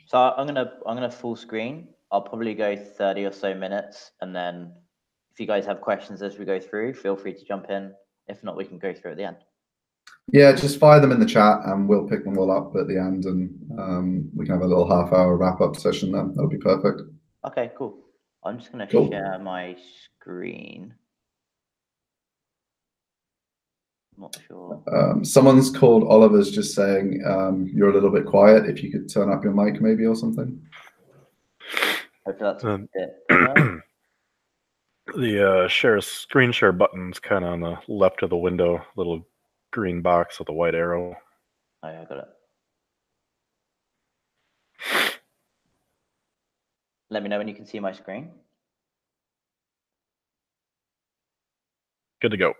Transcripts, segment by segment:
So I'm gonna full screen. I'll probably go 30 or so minutes, and then if you guys have questions as we go through, feel free to jump in. If not, we can go through at the end. Yeah, just fire them in the chat and we'll pick them all up at the end, and we can have a little half-hour wrap-up session then. That would be perfect. Okay, cool. I'm just gonna Cool. share my screen. Not sure. Someone's called Oliver's just saying you're a little bit quiet. If you could turn up your mic maybe or something. Hopefully that's a bit better. The screen share button's kind of on the left of the window, little green box with a white arrow. Oh, yeah, I got it. Let me know when you can see my screen. Good to go.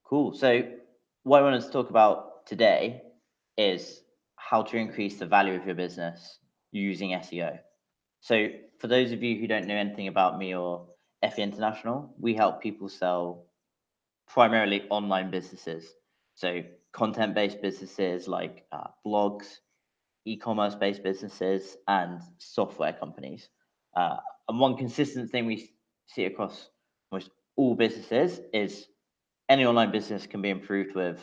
Cool. So what I wanted to talk about today is how to increase the value of your business using SEO. So for those of you who don't know anything about me or FE International, we help people sell primarily online businesses. So content-based businesses like blogs, e-commerce based businesses, and software companies. And one consistent thing we see across almost all businesses is any online business can be improved with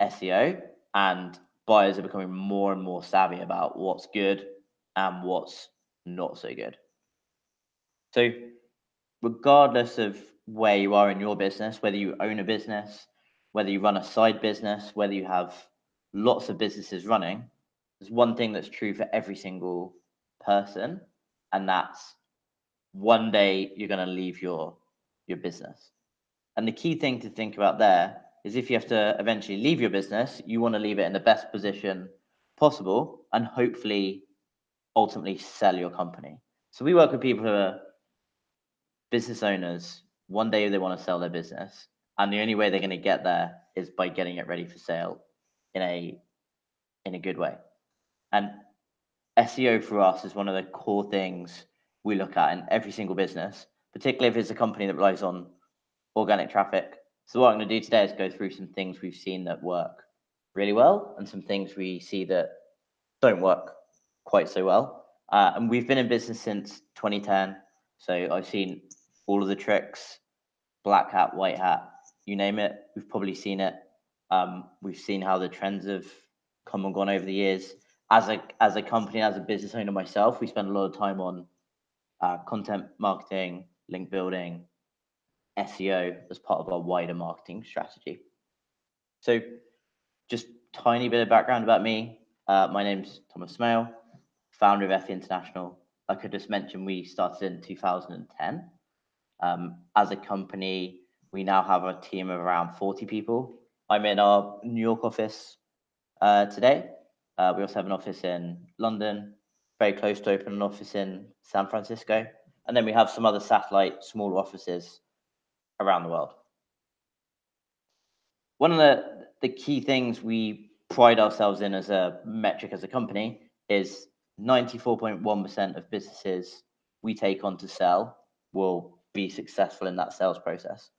SEO, and buyers are becoming more and more savvy about what's good and what's not so good. So regardless of where you are in your business, whether you own a business, whether you run a side business, whether you have lots of businesses running, there's one thing that's true for every single person, and that's one day you're going to leave your business. And the key thing to think about there is if you have to eventually leave your business, you want to leave it in the best position possible and hopefully ultimately sell your company. So we work with people who are business owners. One day they want to sell their business, and the only way they're going to get there is by getting it ready for sale in a good way. And SEO for us is one of the core things we look at in every single business, particularly if it's a company that relies on organic traffic. So what I'm going to do today is go through some things we've seen that work really well and some things we see that don't work quite so well. And we've been in business since 2010. So I've seen all of the tricks, black hat, white hat, you name it. We've probably seen it. We've seen how the trends have come and gone over the years. As a company, as a business owner myself, we spend a lot of time on content marketing, link building, SEO as part of our wider marketing strategy. So just tiny bit of background about me. My name's Thomas Smale, founder of FE International. Like I just mentioned, we started in 2010. As a company, we now have a team of around 40 people. I'm in our New York office today. We also have an office in London, very close to open an office in San Francisco. And then we have some other satellite smaller offices around the world. One of the key things we pride ourselves in as a metric as a company is 94.1% of businesses we take on to sell will be successful in that sales process.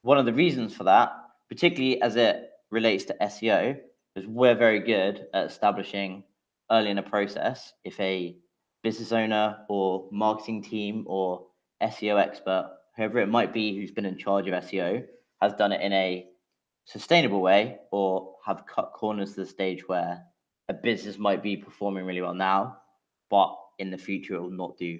One of the reasons for that, particularly as it relates to SEO, is we're very good at establishing early in a process if a business owner or marketing team or SEO expert, whoever it might be who's been in charge of SEO, has done it in a sustainable way or have cut corners to the stage where a business might be performing really well now, but in the future it will not do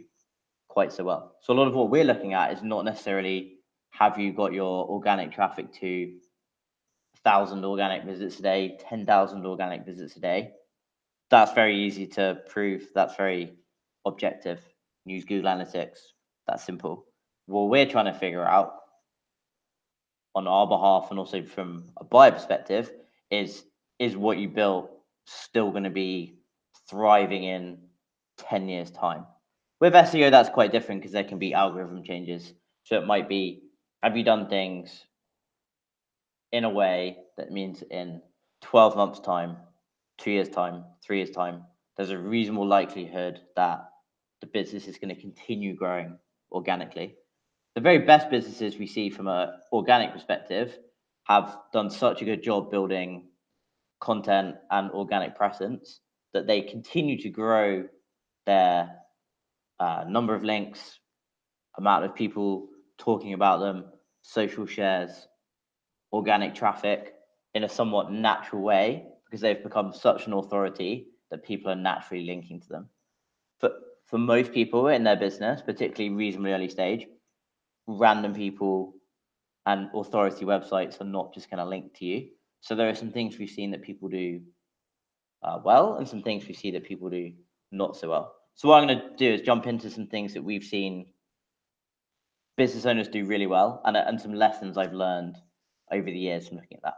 quite so well. So a lot of what we're looking at is not necessarily have you got your organic traffic to 1,000 organic visits a day, 10,000 organic visits a day. That's very easy to prove. That's very objective. Use Google Analytics. That's simple. What we're trying to figure out on our behalf and also from a buyer perspective is what you built still going to be thriving in 10 years time? With SEO, that's quite different because there can be algorithm changes. So it might be, have you done things in a way that means in 12 months time, 2 years time, 3 years time, there's a reasonable likelihood that the business is going to continue growing organically. the very best businesses we see from an organic perspective have done such a good job building content and organic presence that they continue to grow their number of links, amount of people talking about them, social shares, organic traffic in a somewhat natural way because they've become such an authority that people are naturally linking to them. For most people in their business, particularly reasonably early stage, random people and authority websites are not just going to link to you. So there are some things we've seen that people do well, and some things we see that people do not so well. So what I'm going to do is jump into some things that we've seen business owners do really well, and some lessons I've learned over the years from looking at that.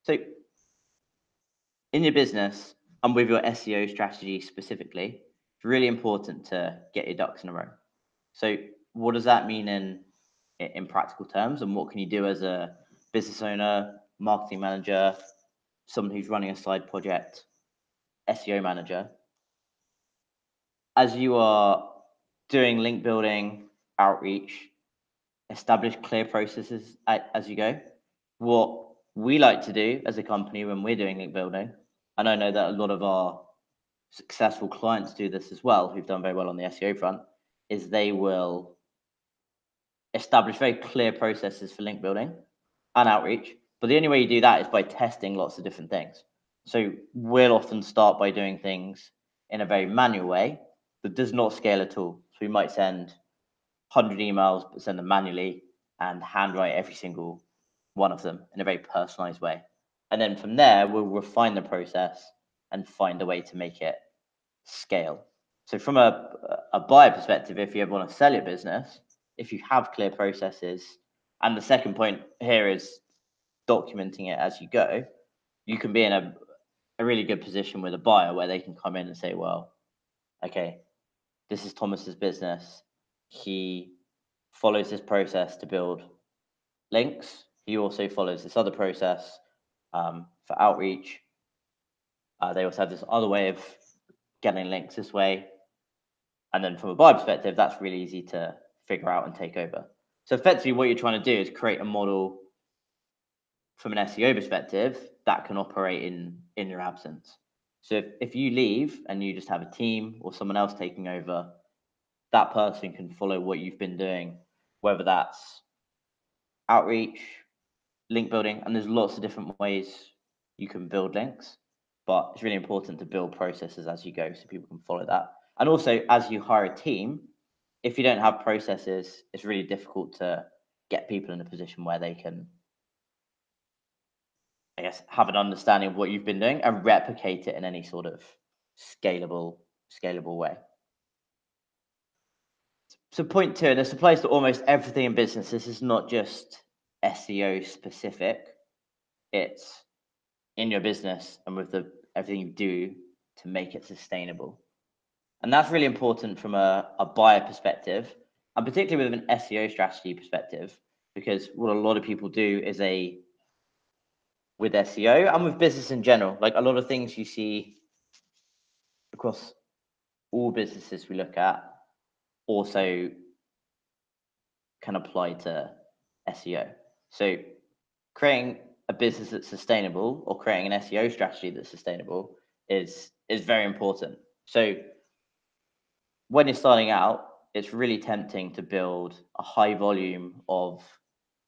So in your business and with your SEO strategy specifically, it's really important to get your ducks in a row. So what does that mean in practical terms, and what can you do as a business owner, marketing manager, someone who's running a side project, SEO manager? As you are doing link building, outreach, establish clear processes as you go. What we like to do as a company when we're doing link building, and I know that a lot of our successful clients do this as well, who've done very well on the SEO front, is they will establish very clear processes for link building and outreach. But the only way you do that is by testing lots of different things. So we'll often start by doing things in a very manual way that does not scale at all. So we might send 100 emails, but send them manually and handwrite every single one of them in a very personalized way. And then from there, we'll refine the process and find a way to make it scale. So from a buyer perspective, if you ever want to sell your business, if you have clear processes, and the second point here is documenting it as you go, you can be in a really good position with a buyer where they can come in and say, well, okay, this is Thomas's business. He follows this process to build links. He also follows this other process for outreach. They also have this other way of getting links this way. And then from a buyer perspective, that's really easy to figure out and take over. So effectively what you're trying to do is create a model from an SEO perspective that can operate in your absence. So if you leave and you just have a team or someone else taking over, that person can follow what you've been doing, whether that's outreach, link building, and there's lots of different ways you can build links, but it's really important to build processes as you go so people can follow that. And also, as you hire a team, if you don't have processes, it's really difficult to get people in a position where they can, I guess, have an understanding of what you've been doing and replicate it in any sort of scalable way. So point two, and this applies to almost everything in business. This is not just SEO specific. It's in your business and with everything you do to make it sustainable. And that's really important from a buyer perspective, and particularly with an SEO strategy perspective, because what a lot of people do is with SEO and with business in general, like a lot of things you see across all businesses we look at also can apply to SEO. So creating a business that's sustainable or creating an SEO strategy that's sustainable is very important. So when you're starting out, it's really tempting to build a high volume of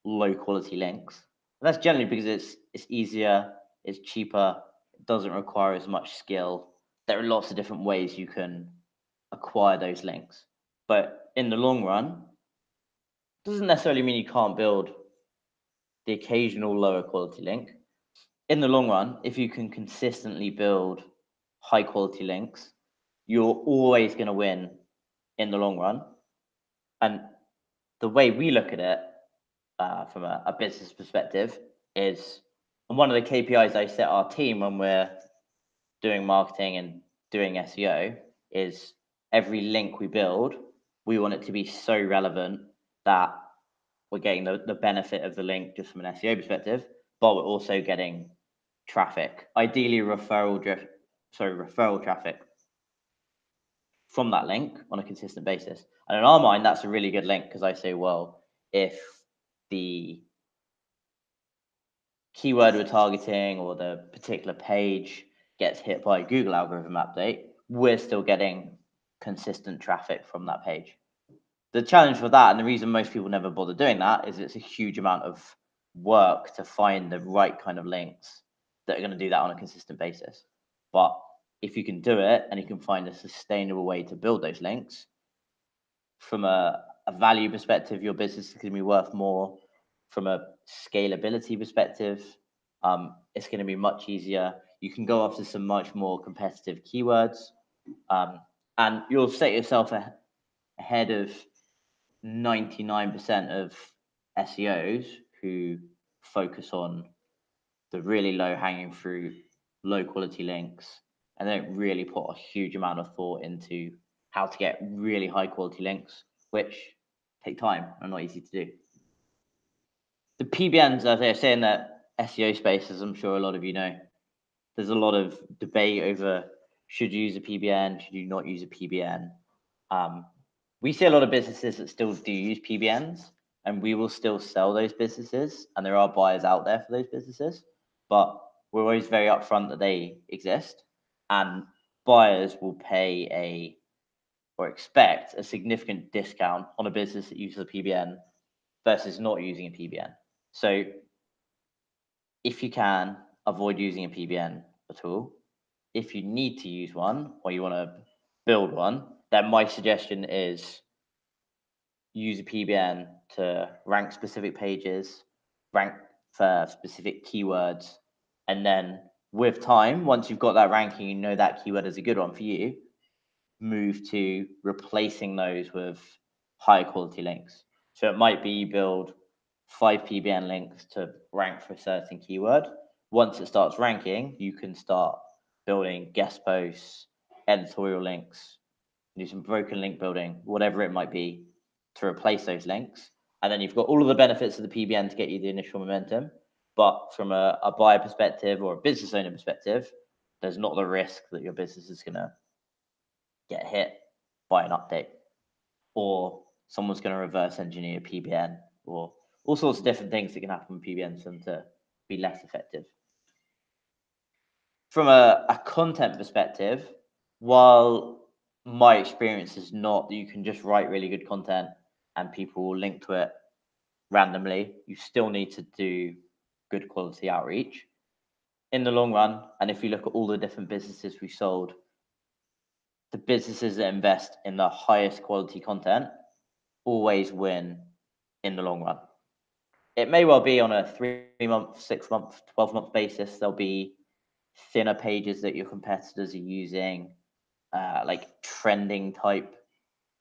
low quality links. And that's generally because it's easier, it's cheaper, it doesn't require as much skill. There are lots of different ways you can acquire those links. But in the long run, it doesn't necessarily mean you can't build the occasional lower quality link. In the long run, if you can consistently build high quality links, you're always going to win in the long run. And the way we look at it from a business perspective is, and one of the KPIs I set our team when we're doing marketing and doing SEO is every link we build, we want it to be so relevant that we're getting the benefit of the link just from an SEO perspective, but we're also getting traffic, ideally referral traffic from that link on a consistent basis. And in our mind, that's a really good link because I say, well, if the keyword we're targeting or the particular page gets hit by a Google algorithm update, we're still getting consistent traffic from that page. The challenge for that, and the reason most people never bother doing that, is it's a huge amount of work to find the right kind of links that are going to do that on a consistent basis. But if you can do it and you can find a sustainable way to build those links, from a value perspective, your business is going to be worth more. From a scalability perspective, it's going to be much easier. You can go after some much more competitive keywords, and you'll set yourself ahead of 99% of SEOs who focus on the really low hanging fruit, low quality links, and don't really put a huge amount of thought into how to get really high quality links, which take time and not easy to do. The PBNs, as I say, in the SEO space, as I'm sure a lot of you know, there's a lot of debate over should you use a PBN, should you not use a PBN. We see a lot of businesses that still do use PBNs, and we will still sell those businesses, and there are buyers out there for those businesses, but we're always very upfront that they exist, and buyers will pay or expect a significant discount on a business that uses a PBN versus not using a PBN. So if you can, avoid using a PBN at all. If you need to use one or you want to build one, then my suggestion is use a PBN to rank specific pages, rank for specific keywords, and then with time, once you've got that ranking, you know that keyword is a good one for you, move to replacing those with higher quality links. So it might be you build 5 PBN links to rank for a certain keyword. Once it starts ranking, you can start building guest posts, editorial links, do some broken link building, whatever it might be, to replace those links. And then you've got all of the benefits of the PBN to get you the initial momentum. But from a buyer perspective or a business owner perspective, there's not the risk that your business is going to get hit by an update, or someone's going to reverse engineer PBN, or all sorts of different things that can happen with PBNs for them to be less effective. From a content perspective, while my experience is not that you can just write really good content and people will link to it randomly, you still need to do good quality outreach. In the long run, and if you look at all the different businesses we sold, the businesses that invest in the highest quality content always win in the long run. It may well be on a 3-month, 6-month, 12-month basis. There'll be thinner pages that your competitors are using, like trending type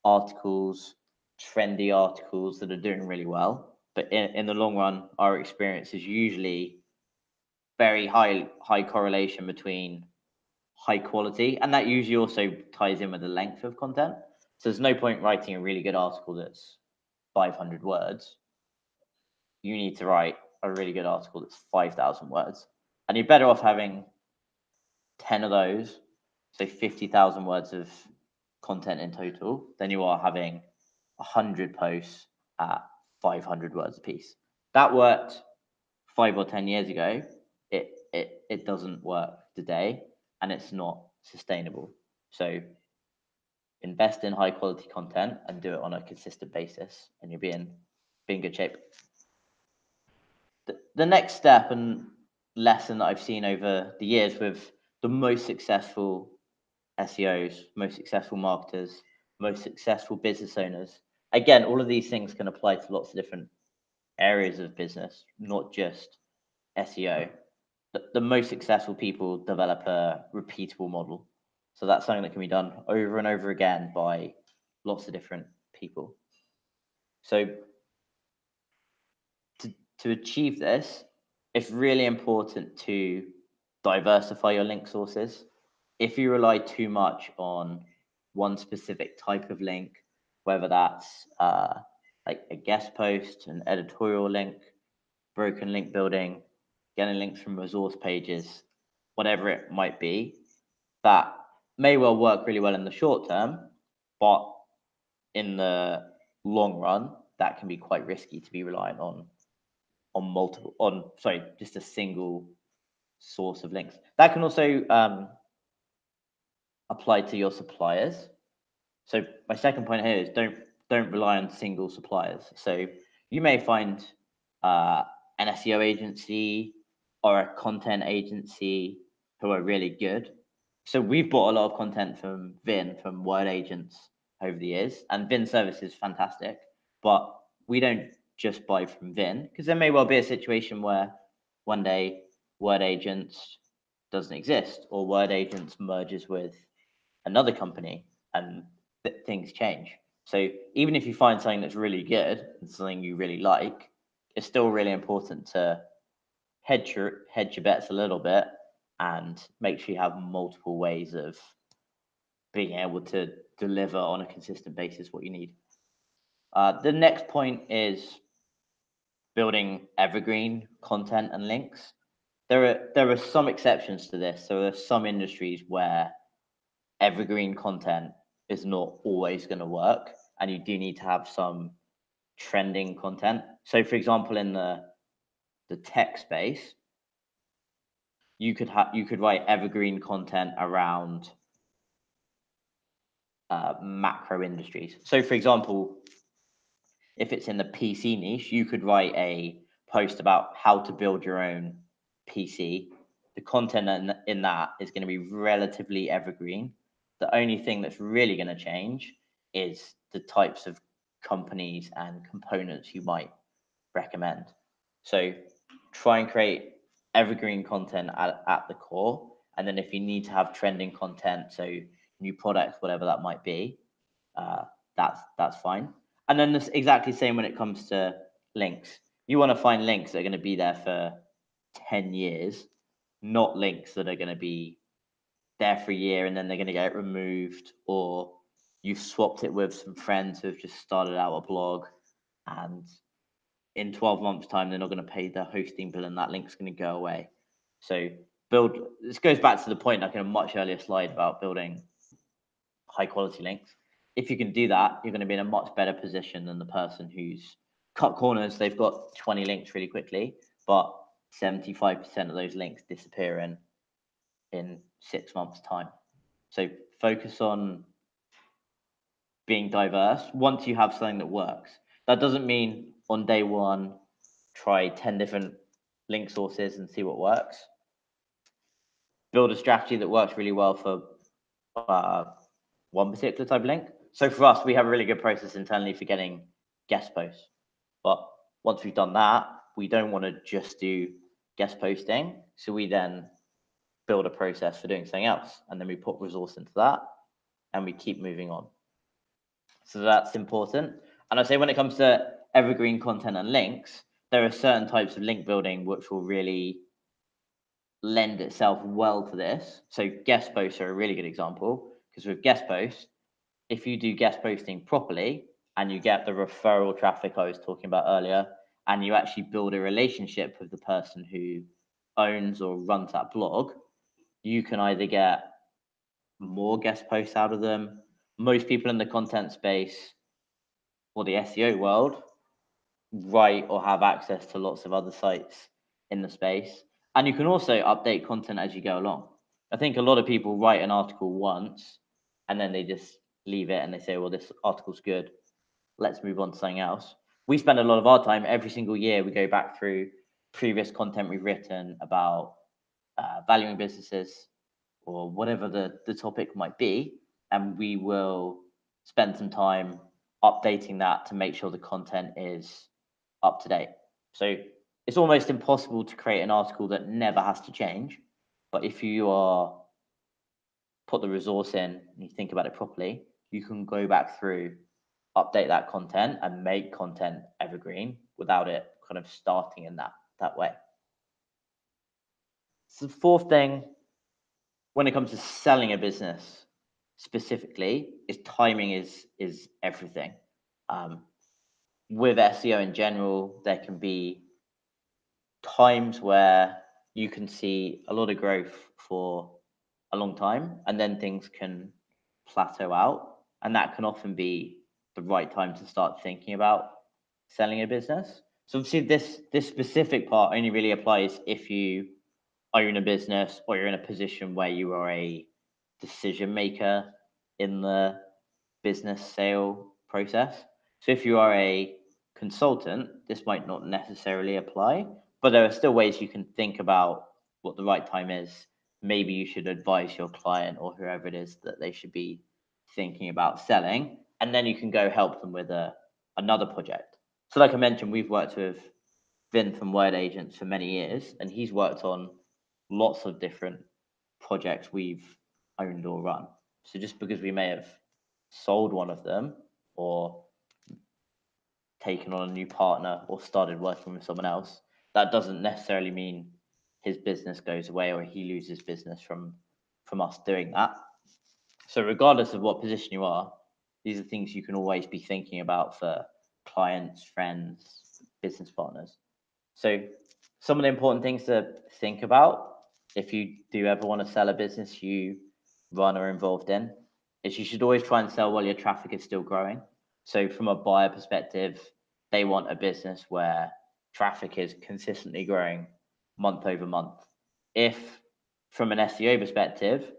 articles, trendy articles that are doing really well. But in the long run, our experience is usually very high correlation between high quality, and that usually also ties in with the length of content. So there's no point writing a really good article that's 500 words. You need to write a really good article that's 5,000 words, and you're better off having 10 of those, so 50,000 words of content in total, than you are having 100 posts at 500 words a piece. That worked 5 or 10 years ago. It doesn't work today, and it's not sustainable. So invest in high quality content and do it on a consistent basis, and you'll be in good shape. The next step and lesson that I've seen over the years with the most successful SEOs, most successful marketers, most successful business owners, again, all of these things can apply to lots of different areas of business, not just SEO. The most successful people develop a repeatable model. So that's something that can be done over and over again by lots of different people. So to achieve this, it's really important to diversify your link sources. If you rely too much on one specific type of link, whether that's like a guest post, an editorial link, broken link building, getting links from resource pages, whatever it might be, that may well work really well in the short term, but in the long run, that can be quite risky to be reliant on just a single source of links. That can also apply to your suppliers. So my second point here is don't rely on single suppliers. So you may find an SEO agency or a content agency who are really good. So we've bought a lot of content from Vin, from Word Agents over the years, and Vin service is fantastic. But we don't just buy from Vin, because there may well be a situation where one day Word Agents doesn't exist, or Word Agents merges with another company and things change. So even if you find something that's really good and something you really like, it's still really important to hedge your bets a little bit and make sure you have multiple ways of being able to deliver on a consistent basis what you need. The next point is building evergreen content and links. There are some exceptions to this. So there are some industries where evergreen content is not always going to work, and you do need to have some trending content. So for example, in the tech space, you could write evergreen content around macro industries. So for example, if it's in the PC niche, you could write a post about how to build your own PC. The content in that is going to be relatively evergreen. The only thing that's really going to change is the types of companies and components you might recommend. So try and create evergreen content at the core. And then if you need to have trending content, so new products, whatever that might be, that's fine. And then it's exactly the same when it comes to links. You want to find links that are going to be there for 10 years, not links that are going to be there for a year and then they're going to get removed, or you've swapped it with some friends who have just started out a blog, and in 12 months' time, they're not going to pay their hosting bill and that link's going to go away. So this goes back to the point like in a much earlier slide about building high quality links. If you can do that, you're going to be in a much better position than the person who's cut corners. They've got 20 links really quickly, but 75% of those links disappear in 6 months' time. So focus on being diverse once you have something that works. That doesn't mean on day one, try 10 different link sources and see what works. Build a strategy that works really well for one particular type of link. So for us, we have a really good process internally for getting guest posts. But once we've done that, we don't want to just do guest posting. So we then build a process for doing something else. And then we put resource into that and we keep moving on. So that's important. And I say when it comes to evergreen content and links, there are certain types of link building which will really lend itself well to this. So guest posts are a really good example, because with guest posts, if you do guest posting properly and you get the referral traffic I was talking about earlier, and you actually build a relationship with the person who owns or runs that blog, you can either get more guest posts out of them. Most people in the content space or the SEO world write or have access to lots of other sites in the space. And you can also update content as you go along. I think a lot of people write an article once and then they just leave it and they say, well, this article's good, let's move on to something else. We spend a lot of our time every single year. We go back through previous content we've written about valuing businesses or whatever the topic might be, and we will spend some time updating that to make sure the content is up to date. So it's almost impossible to create an article that never has to change. But if you are put the resource in and you think about it properly, you can go back through, update that content and make content evergreen without it kind of starting in that way. So the fourth thing when it comes to selling a business specifically is timing is everything. With SEO in general, there can be times where you can see a lot of growth for a long time and then things can plateau out, and that can often be the right time to start thinking about selling a business. So obviously this specific part only really applies if you own a business or you're in a position where you are a decision maker in the business sale process. So if you are a consultant, this might not necessarily apply, but there are still ways you can think about what the right time is. Maybe you should advise your client or whoever it is that they should be thinking about selling, and then you can go help them with another project. So like I mentioned, we've worked with Vin from Word Agents for many years, and he's worked on lots of different projects we've owned or run. So just because we may have sold one of them or taken on a new partner or started working with someone else, that doesn't necessarily mean his business goes away or he loses business from us doing that. So regardless of what position you are, these are things you can always be thinking about for clients, friends, business partners. So some of the important things to think about if you do ever want to sell a business you run or involved in is you should always try and sell while your traffic is still growing. So from a buyer perspective, they want a business where traffic is consistently growing month over month. If from an SEO perspective,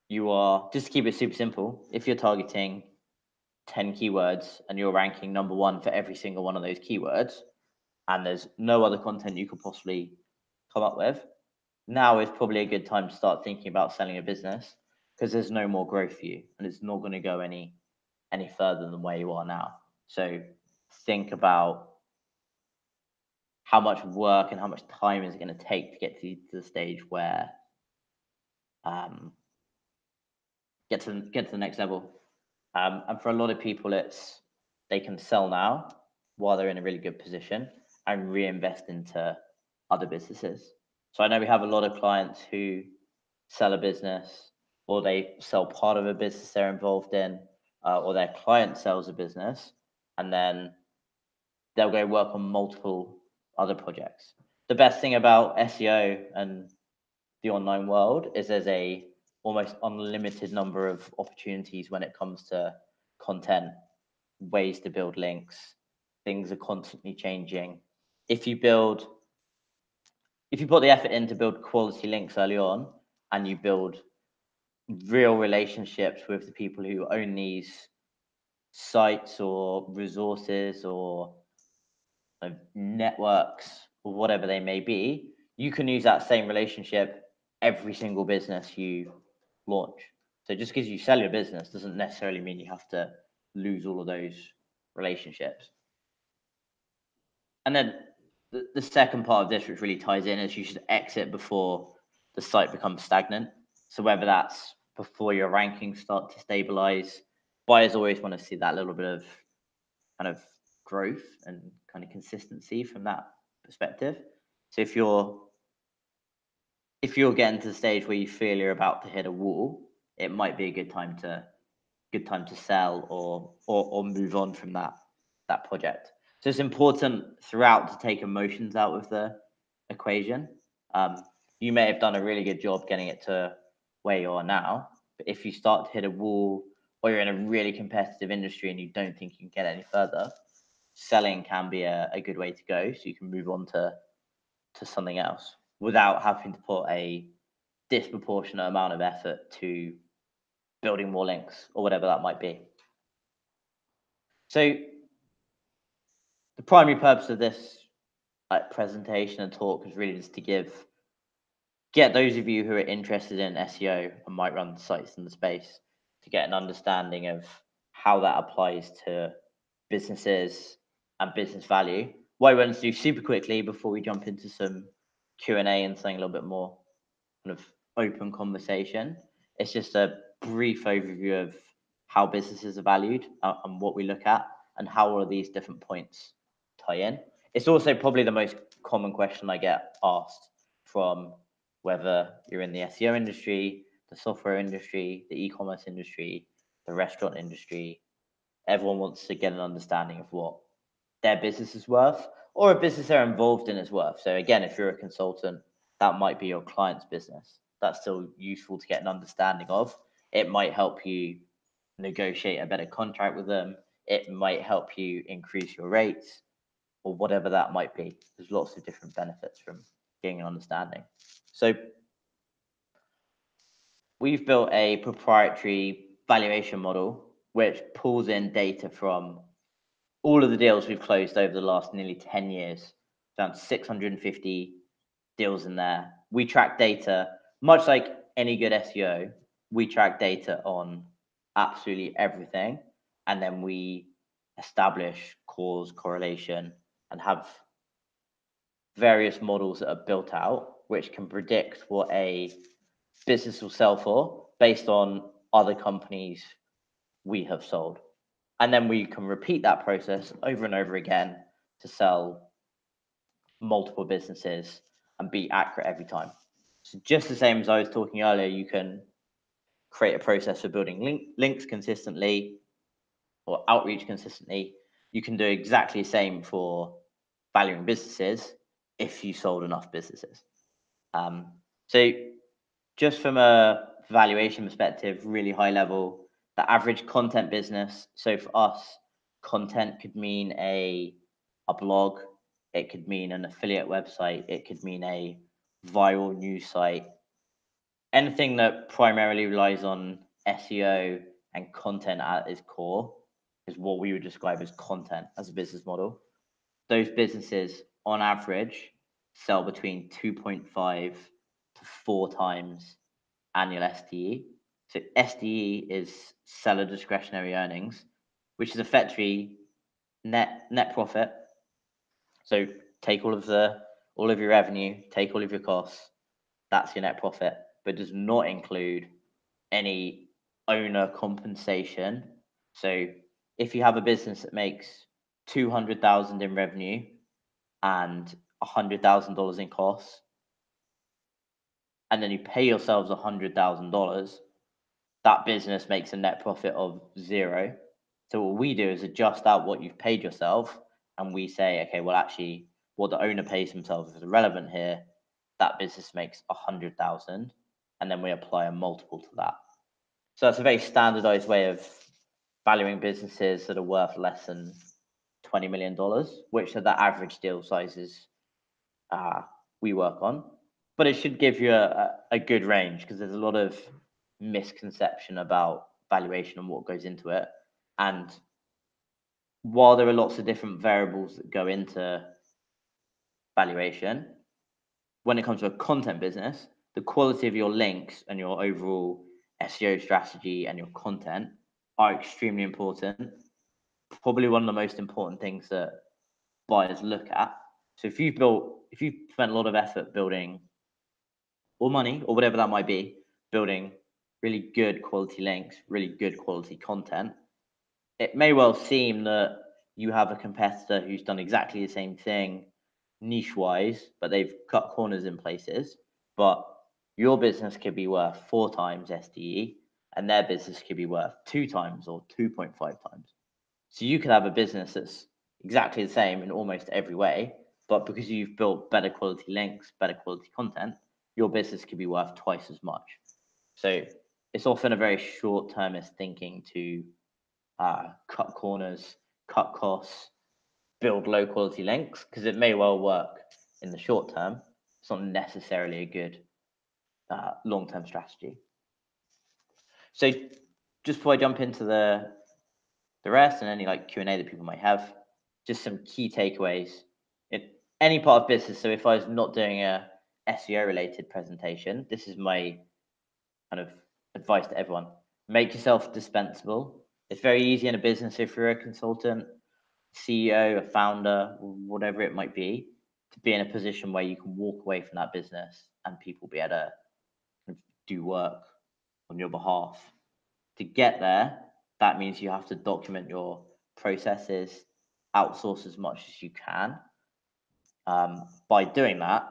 you are, just to keep it super simple, if you're targeting 10 keywords and you're ranking number one for every single one of those keywords, and there's no other content you could possibly come up with, now is probably a good time to start thinking about selling a business because there's no more growth for you and it's not going to go any further than where you are now. So think about how much work and how much time is it going to take to get to the stage where get to the next level. And for a lot of people, it's they can sell now while they're in a really good position and reinvest into other businesses. So I know we have a lot of clients who sell a business or they sell part of a business they're involved in, or their client sells a business, and then they'll go work on multiple other projects. The best thing about SEO and the online world is there's a almost unlimited number of opportunities when it comes to content, ways to build links. Things are constantly changing. If you put the effort in to build quality links early on and you build real relationships with the people who own these sites or resources or networks or whatever they may be, you can use that same relationship every single business you launch. So just because you sell your business doesn't necessarily mean you have to lose all of those relationships. And then the second part of this, which really ties in, is you should exit before the site becomes stagnant. So whether that's before your rankings start to stabilize, buyers always want to see that little bit of kind of growth and kind of consistency from that perspective. So if you're getting to the stage where you feel you're about to hit a wall, it might be a good time to sell or move on from that project. So it's important throughout to take emotions out of the equation. You may have done a really good job getting it to where you are now, but if you start to hit a wall or you're in a really competitive industry and you don't think you can get any further, selling can be a good way to go so you can move on to something else without having to put a disproportionate amount of effort to building more links or whatever that might be. So the primary purpose of this presentation and talk is really just to get those of you who are interested in SEO and might run sites in the space to get an understanding of how that applies to businesses and business value. What I want to do super quickly before we jump into some Q&A and something a little bit more kind of open conversation, it's just a brief overview of how businesses are valued and what we look at and how all of these different points tie in. It's also probably the most common question I get asked from whether you're in the SEO industry, the software industry, the e-commerce industry, the restaurant industry. Everyone wants to get an understanding of what their business is worth or a business they're involved in is worth. So again, if you're a consultant, that might be your client's business. That's still useful to get an understanding of. It might help you negotiate a better contract with them. It might help you increase your rates or whatever that might be. There's lots of different benefits from getting an understanding. So we've built a proprietary valuation model which pulls in data from all of the deals we've closed over the last nearly 10 years, around 650 deals in there. We track data, much like any good SEO, we track data on absolutely everything. And then we establish cause, correlation, and have various models that are built out, which can predict what a business will sell for based on other companies we have sold. And then we can repeat that process over and over again to sell multiple businesses and be accurate every time. So just the same as I was talking earlier, you can create a process for building links consistently or outreach consistently. You can do exactly the same for valuing businesses if you sold enough businesses. So just from a valuation perspective, really high level, the average content business. So for us, content could mean a blog, it could mean an affiliate website, it could mean a viral news site. Anything that primarily relies on SEO and content at its core is what we would describe as content as a business model. Those businesses, on average, sell between 2.5 to 4 times annual SDE. So SDE is seller discretionary earnings, which is effectively net profit. So take all of your revenue, take all of your costs. That's your net profit, but does not include any owner compensation. So if you have a business that makes 200,000 in revenue and $100,000 in costs, and then you pay yourselves $100,000, that business makes a net profit of 0. So what we do is adjust out what you've paid yourself, and we say, okay, well, actually, what the owner pays himself is irrelevant here. That business makes 100,000, and then we apply a multiple to that. So that's a very standardized way of valuing businesses that are worth less than $20 million, which are the average deal sizes we work on. But it should give you a good range, because there's a lot of misconception about valuation and what goes into it. And while there are lots of different variables that go into valuation, when it comes to a content business, the quality of your links and your overall SEO strategy and your content are extremely important. Probably one of the most important things that buyers look at. So if you've spent a lot of effort building, or money, or whatever that might be, building really good quality links, really good quality content, it may well seem that you have a competitor who's done exactly the same thing niche wise, but they've cut corners in places. But your business could be worth 4 times SDE, and their business could be worth 2 times or 2.5 times. So you could have a business that's exactly the same in almost every way, but because you've built better quality links, better quality content, your business could be worth twice as much. So it's often a very short-termist thinking to cut corners, cut costs, build low quality links, because it may well work in the short term. It's not necessarily a good long-term strategy. So just before I jump into the rest and any like Q&A that people might have, just some key takeaways in any part of business. So if I was not doing a SEO related presentation, this is my kind of advice to everyone. Make yourself dispensable. It's very easy in a business if you're a consultant, CEO, a founder, whatever it might be, to be in a position where you can walk away from that business and people be able to do work on your behalf. To get there, that means you have to document your processes, outsource as much as you can. By doing that,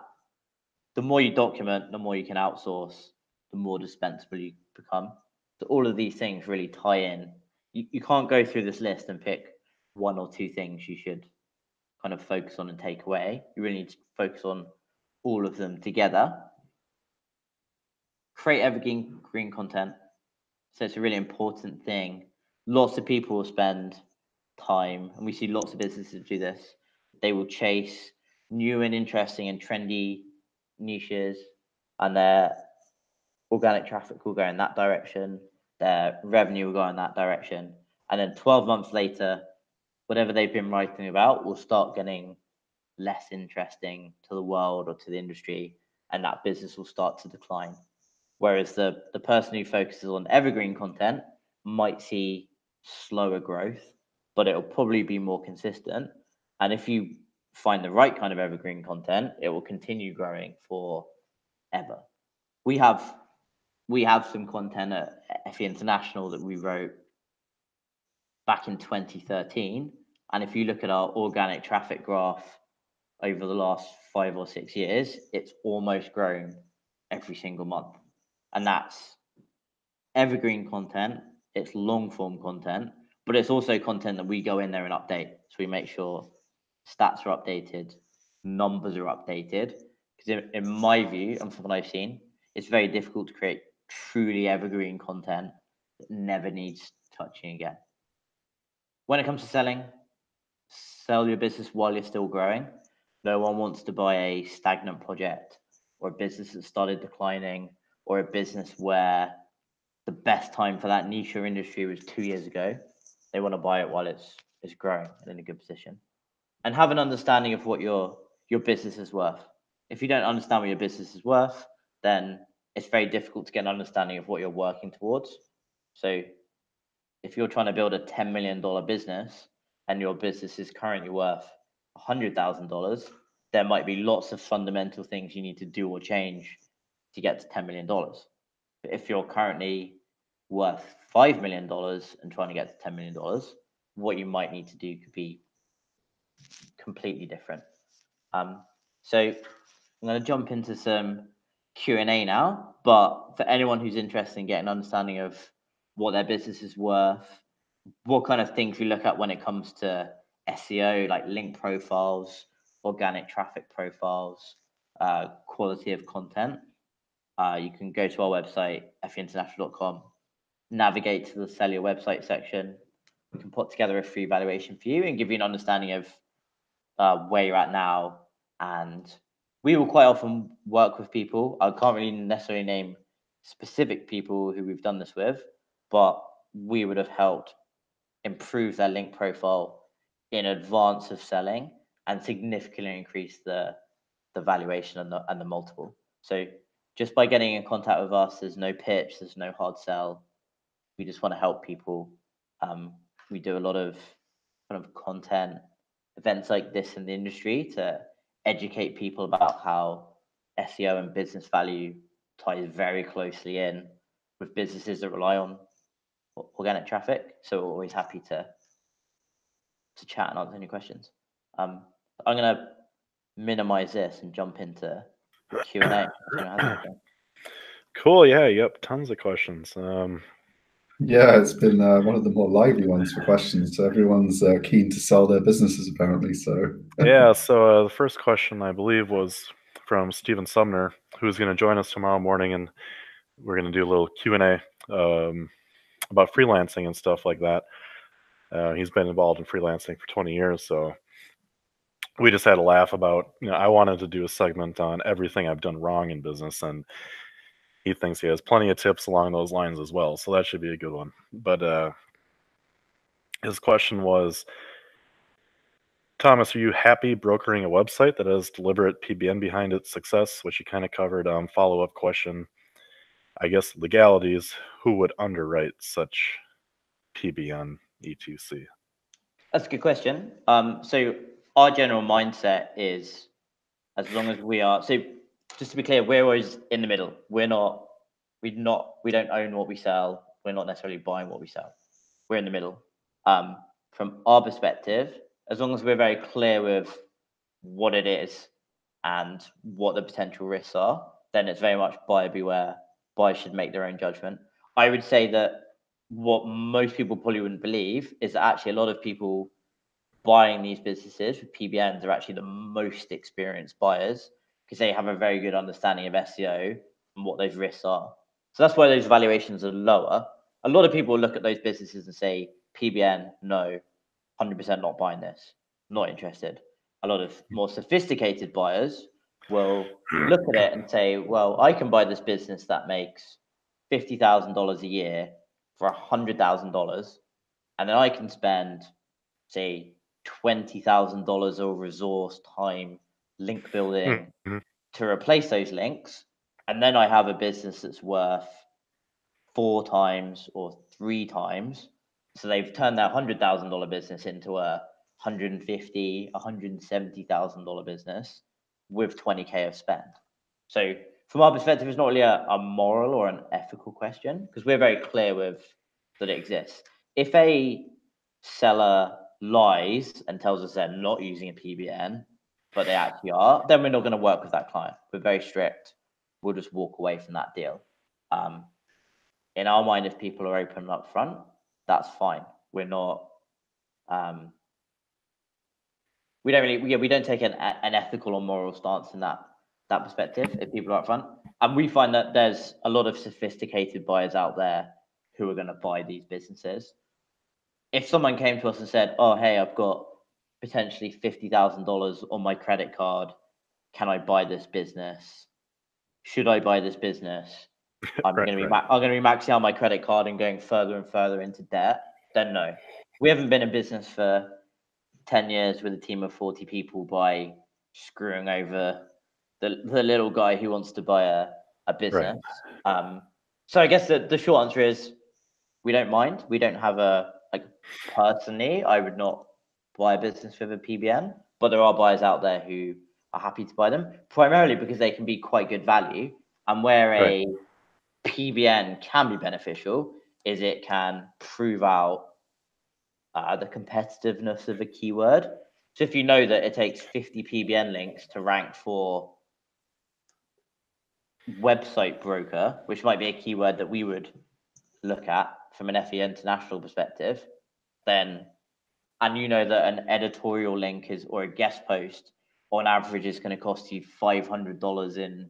the more you document, the more you can outsource, the more dispensable you become. So all of these things really tie in. You can't go through this list and pick 1 or 2 things you should kind of focus on and take away. You really need to focus on all of them together. Create evergreen content. So it's a really important thing. Lots of people spend time, and we see lots of businesses do this, they will chase new and interesting and trendy niches, and their organic traffic will go in that direction, their revenue will go in that direction, and then 12 months later, whatever they've been writing about will start getting less interesting to the world or to the industry, and that business will start to decline. Whereas the person who focuses on evergreen content might see slower growth, but it'll probably be more consistent. And if you find the right kind of evergreen content, it will continue growing forever. We have some content at FE International that we wrote back in 2013. And if you look at our organic traffic graph over the last 5 or 6 years, it's almost grown every single month. And that's evergreen content, it's long form content, but it's also content that we go in there and update. So we make sure stats are updated, numbers are updated. Because in my view, and from what I've seen, it's very difficult to create truly evergreen content that never needs touching again. When it comes to selling, sell your business while you're still growing. No one wants to buy a stagnant project or a business that started declining or a business where the best time for that niche or industry was 2 years ago. They want to buy it while it's growing and in a good position. And have an understanding of what your business is worth. If you don't understand what your business is worth, then it's very difficult to get an understanding of what you're working towards. So if you're trying to build a $10 million business and your business is currently worth $100,000, there might be lots of fundamental things you need to do or change to get to $10 million. But if you're currently worth $5 million and trying to get to $10 million, what you might need to do could be completely different. So I'm going to jump into some Q&A now, but for anyone who's interested in getting an understanding of what their business is worth, what kind of things we look at when it comes to SEO, like link profiles, organic traffic profiles, quality of content, you can go to our website, feinternational.com, navigate to the Sell Your Website section. We can put together a free evaluation for you and give you an understanding of where you're at now. And we will quite often work with people. I can't really necessarily name specific people who we've done this with, but we would have helped improve their link profile in advance of selling and significantly increase the valuation and the multiple. So just by getting in contact with us, there's no pitch, there's no hard sell. We just want to help people. We do a lot of kind of content events like this in the industry to educate people about how SEO and business value ties very closely in with businesses that rely on organic traffic. So we're always happy to chat and answer any questions. I'm going to minimize this and jump into Q&A. Cool. Yeah. Yep. Tons of questions. Yeah, it's been one of the more lively ones for questions. So everyone's keen to sell their businesses, apparently. So yeah. So the first question, I believe, was from Stephen Sumner, who's going to join us tomorrow morning, and we're going to do a little Q&A about freelancing and stuff like that. He's been involved in freelancing for 20 years, so we just had a laugh about, I wanted to do a segment on everything I've done wrong in business, and he thinks he has plenty of tips along those lines as well, so that should be a good one. But his question was, Thomas, are you happy brokering a website that has deliberate PBN behind its success, which you kind of covered? Follow-up question, I guess legalities, who would underwrite such PBN E2C? That's a good question. So our general mindset is, as long as we are, so just to be clear, we're always in the middle. We don't own what we sell. We're not necessarily buying what we sell. We're in the middle. From our perspective, as long as we're very clear with what it is and what the potential risks are, then it's very much buyer beware. Buyers should make their own judgment. I would say that what most people probably wouldn't believe is that actually a lot of people buying these businesses with PBNs are actually the most experienced buyers because they have a very good understanding of SEO and what those risks are. So that's why those valuations are lower. A lot of people look at those businesses and say, PBN, no. 100% not buying this, not interested. A lot of more sophisticated buyers will look at it and say, well, I can buy this business that makes $50,000 a year for $100,000, and then I can spend, say, $20,000 of resource, time, link building Mhm. to replace those links, and then I have a business that's worth 4 times or 3 times. So they've turned that $100,000 business into a $150,000, $170,000 business with 20K of spend. So from our perspective, it's not really a moral or an ethical question, because we're very clear with that it exists. If a seller lies and tells us they're not using a PBN, but they actually are, then we're not going to work with that client. We're very strict. We'll just walk away from that deal. In our mind, if people are open up front, that's fine. We're not. We don't really. We don't take an ethical or moral stance in that perspective. If people are up front, and we find that there's a lot of sophisticated buyers out there who are going to buy these businesses. If someone came to us and said, "Oh, hey, I've got potentially $50,000 on my credit card. Can I buy this business? Should I buy this business? I'm Right, going to be right. I'm going to be maxing out my credit card and going further and further into debt." Then no, we haven't been in business for 10 years with a team of 40 people by screwing over the little guy who wants to buy a business. So I guess the short answer is we don't mind. We don't have personally, I would not buy a business with a PBN, but there are buyers out there who are happy to buy them, primarily because they can be quite good value. And where a PBN can be beneficial is it can prove out the competitiveness of a keyword. So if you know that it takes 50 PBN links to rank for website broker, which might be a keyword that we would look at from an FE International perspective, then, and you know that an editorial link is, or a guest post on average is going to cost you $500 in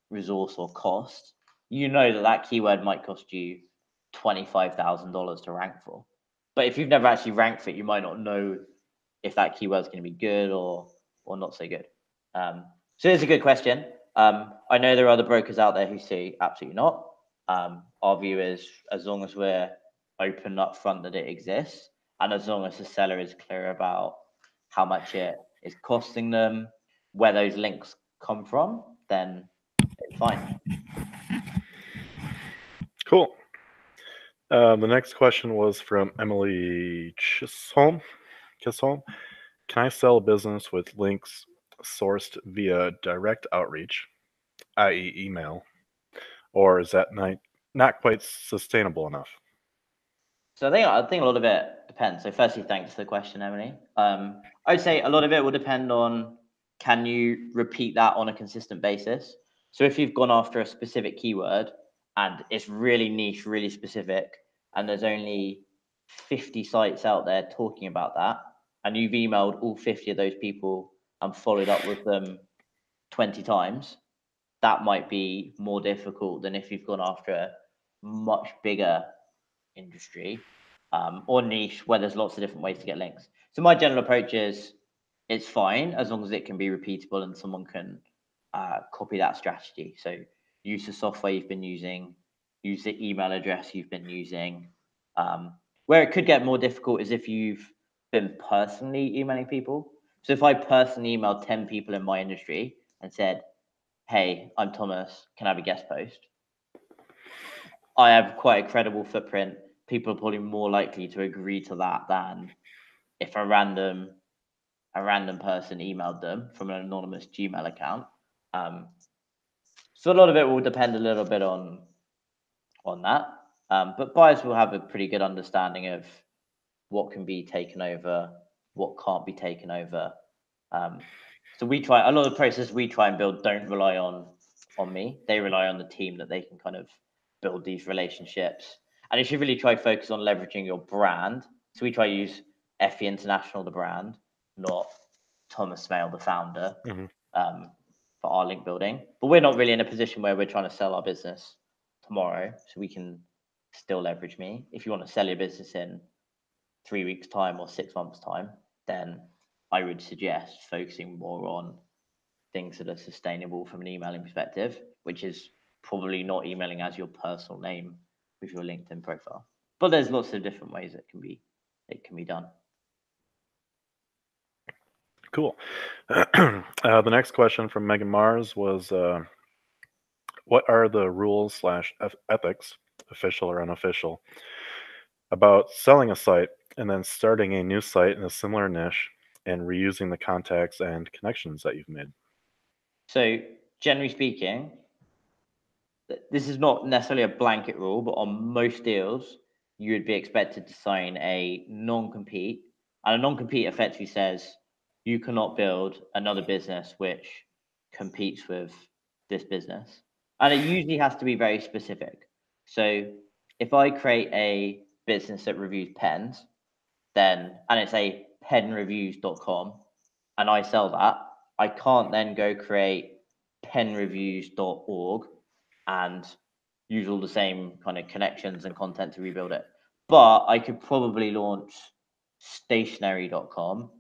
resource or cost, you know that that keyword might cost you $25,000 to rank for. But if you've never actually ranked for it, you might not know if that keyword is going to be good or not so good. So it's a good question. I know there are other brokers out there who say absolutely not. Our view is, as long as we're open up front that it exists, and as long as the seller is clear about how much it is costing them, where those links come from, then it's fine. Cool. The next question was from Emily Chisholm. Can I sell a business with links sourced via direct outreach, i.e. email, or is that not quite sustainable enough? So I think a lot of it depends. So firstly, thanks for the question, Emily. I would say a lot of it will depend on, can you repeat that on a consistent basis? So if you've gone after a specific keyword and it's really niche, really specific, and there's only 50 sites out there talking about that, and you've emailed all 50 of those people and followed up with them 20 times, that might be more difficult than if you've gone after a much bigger industry or niche where there's lots of different ways to get links. So my general approach is it's fine as long as it can be repeatable and someone can copy that strategy. So use the software you've been using, use the email address you've been using. Where it could get more difficult is if you've been personally emailing people. So if I personally emailed 10 people in my industry and said, "Hey, I'm Thomas, can I have a guest post?" I have quite a credible footprint. People are probably more likely to agree to that than if a random person emailed them from an anonymous Gmail account. So a lot of it will depend a little bit on that. But buyers will have a pretty good understanding of what can be taken over, what can't be taken over. So we try, a lot of the processes we try and build don't rely on me. They rely on the team that they can kind of build these relationships. And you should really try focus on leveraging your brand. So we try to use FE International, the brand, not Thomas Smale, the founder, for our link building. But we're not really in a position where we're trying to sell our business tomorrow. So we can still leverage me. If you want to sell your business in 3 weeks' time or 6 months' time, then I would suggest focusing more on things that are sustainable from an emailing perspective, which is probably not emailing as your personal name with your LinkedIn profile. But there's lots of different ways it can be done. Cool. The next question from Megan Mars was, what are the rules / ethics, official or unofficial, about selling a site and then starting a new site in a similar niche and reusing the contacts and connections that you've made? So generally speaking, this is not necessarily a blanket rule, but on most deals, you would be expected to sign a non-compete. And a non-compete effectively says you cannot build another business which competes with this business. And it usually has to be very specific. So if I create a business that reviews pens, and it's a penreviews.com, and I sell that, I can't then go create penreviews.org and use all the same kind of connections and content to rebuild it. But I could probably launch stationery.com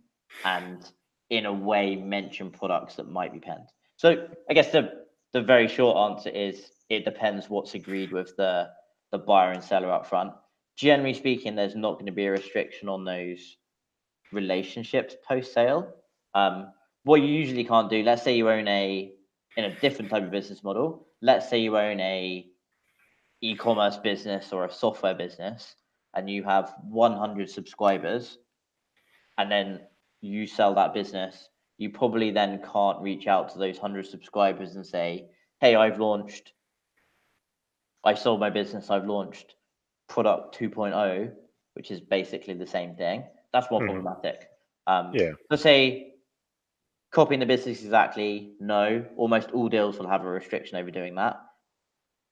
and in a way mention products that might be pens. So I guess the very short answer is it depends what's agreed with the buyer and seller up front. Generally speaking, there's not going to be a restriction on those relationships post sale. What you usually can't do, let's say you own in a different type of business model, let's say you own a e-commerce business or a software business and you have 100 subscribers and then you sell that business, you probably then can't reach out to those 100 subscribers and say, hey, I sold my business, I've launched product 2.0, which is basically the same thing. That's more problematic. So say copying the business exactly, no. Almost all deals will have a restriction over doing that.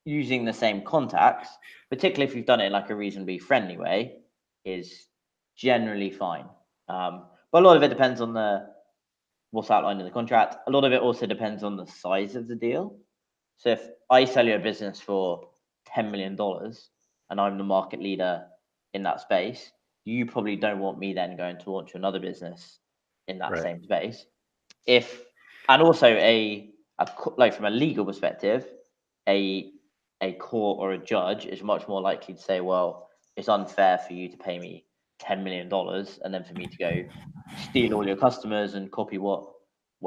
Using the same contacts, particularly if you've done it in like a reasonably friendly way, is generally fine. But a lot of it depends on what's outlined in the contract. A lot of it also depends on the size of the deal. So if I sell you a business for $10 million and I'm the market leader in that space, you probably don't want me then going to launch another business in that same space. And also like from a legal perspective, a court or a judge is much more likely to say, well, it's unfair for you to pay me $10 million and then for me to go steal all your customers and copy what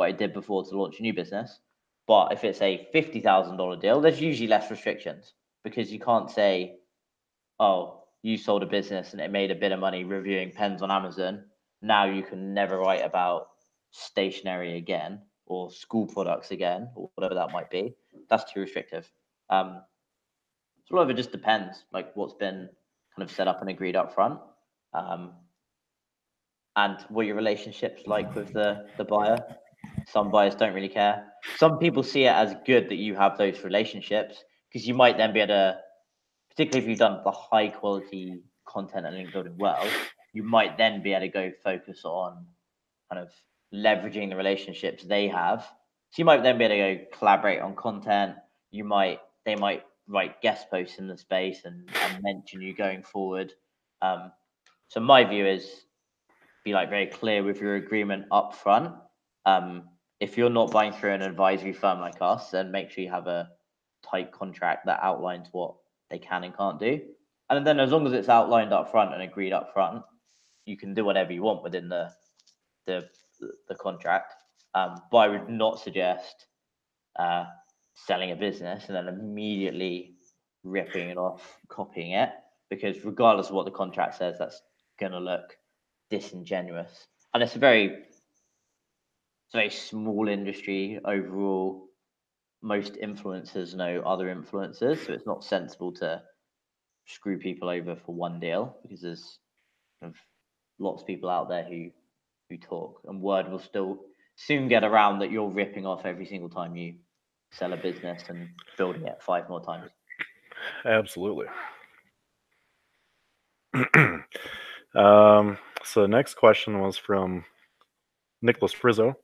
I did before to launch a new business. But if it's a $50,000 deal, there's usually less restrictions because you can't say, oh, you sold a business and it made a bit of money reviewing pens on Amazon. Now you can never write about stationery again or school products again or whatever that might be. That's too restrictive. So a lot of it just depends, like what's been kind of set up and agreed up front, and what your relationship's like with the buyer. Some buyers don't really care. Some people see it as good that you have those relationships because you might then be able to, particularly if you've done the high quality content and link building well, you might then be able to go focus on kind of leveraging the relationships they have. So you might then be able to go collaborate on content. They might write guest posts in the space and mention you going forward. So my view is be like very clear with your agreement up front. If you're not buying through an advisory firm like us, then make sure you have a tight contract that outlines what they can and can't do. And then as long as it's outlined up front and agreed up front, you can do whatever you want within the contract. But I would not suggest selling a business and then immediately ripping it off, copying it, because regardless of what the contract says, that's going to look disingenuous. And it's a very small industry overall. Most influencers know other influencers, so it's not sensible to screw people over for one deal because there's kind of lots of people out there who talk, and word will still soon get around that you're ripping off every single time you sell a business and building it 5 more times. Absolutely. So the next question was from Nicholas Rizzo.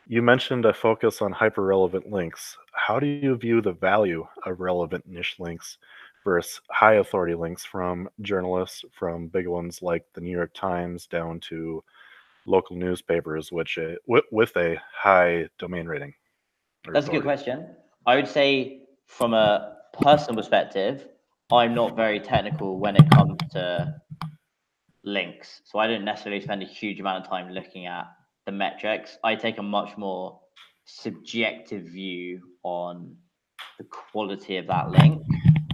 You mentioned a focus on hyper-relevant links. How do you view the value of relevant niche links versus high authority links from journalists, from big ones like the New York Times down to local newspapers, which with a high domain rating. That's a good question. I would say from a personal perspective, I'm not very technical when it comes to links. So I don't necessarily spend a huge amount of time looking at the metrics. I take a much more subjective view on the quality of that link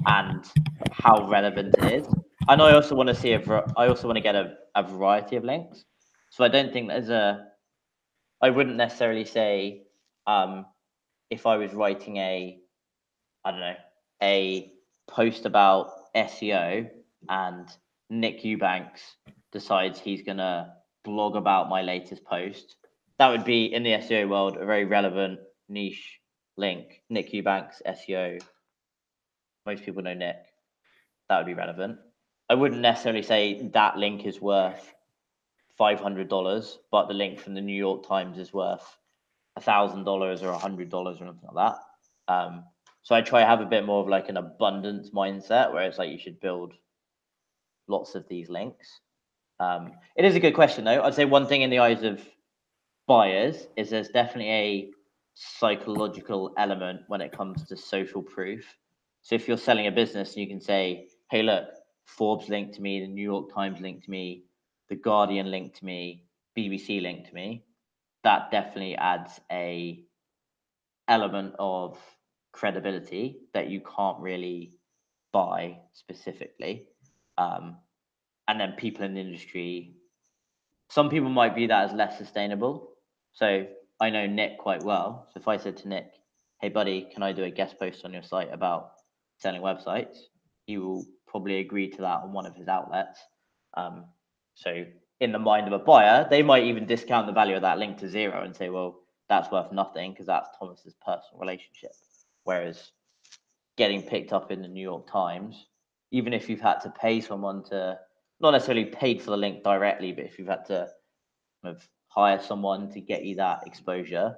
and how relevant it is. And I also want to see I also want to get a variety of links. So I don't think I wouldn't necessarily say if I was writing I don't know, a post about SEO and Nick Eubanks decides he's going to blog about my latest post, that would be, in the SEO world, a very relevant niche link. Nick Eubanks, SEO. Most people know Nick. That would be relevant. I wouldn't necessarily say that link is worth $500, but the link from the New York Times is worth $1,000 or $100 or anything like that. So I try to have a bit more of like an abundance mindset where it's like you should build lots of these links. It is a good question though. I'd say one thing in the eyes of buyers is there's definitely a psychological element when it comes to social proof. So if you're selling a business, you can say, hey, look, Forbes linked to me, the New York Times linked to me, the Guardian linked to me, BBC linked to me. That definitely adds a element of credibility that you can't really buy specifically. And then people in the industry, some people might view that as less sustainable. So I know Nick quite well. So if I said to Nick, hey buddy, can I do a guest post on your site about selling websites? He will probably agree to that on one of his outlets. So in the mind of a buyer, they might even discount the value of that link to zero and say, well, that's worth nothing because that's Thomas's personal relationship. Whereas getting picked up in the New York Times, even if you've had to pay someone to, not necessarily paid for the link directly, but if you've had to kind of hire someone to get you that exposure.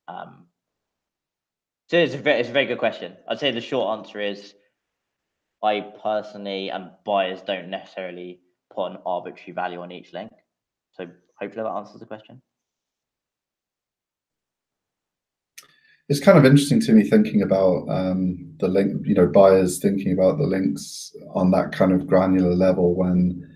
So it's a very good question. I'd say the short answer is I personally and buyers don't necessarily put an arbitrary value on each link. So hopefully that answers the question. It's kind of interesting to me thinking about the link, buyers thinking about the links on that kind of granular level, when